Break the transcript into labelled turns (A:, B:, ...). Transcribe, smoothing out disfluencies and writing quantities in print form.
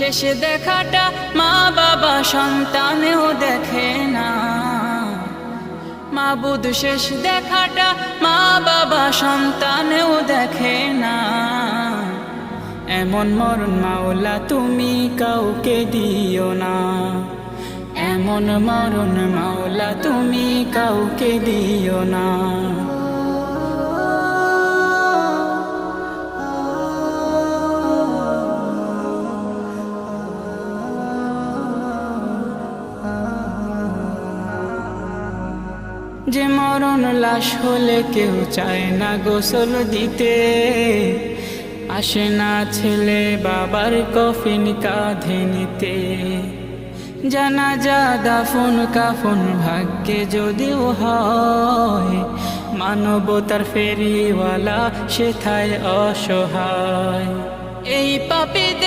A: শেষ দেখাটা মা বাবা সন্তানেও দেখে না। মাবুদ শেষ দেখাটা মা বাবা সন্তানেও দেখে না। এমন মরণ মাওলা তুমি কাউকে দিও না। এমন মরণ মাওলা তুমি কাউকে দিও না। যে মরণ লাশ হলে কেউ চায় না গোসল দিতে, আসে না ছেলে বাবার কফিন কাঁধে নিতে। জানাজা দাফন কাফন ভাগ্যে যদিও হয়, মানবতার ফেরিওয়ালা সেথায় অসহায়। এই পাপী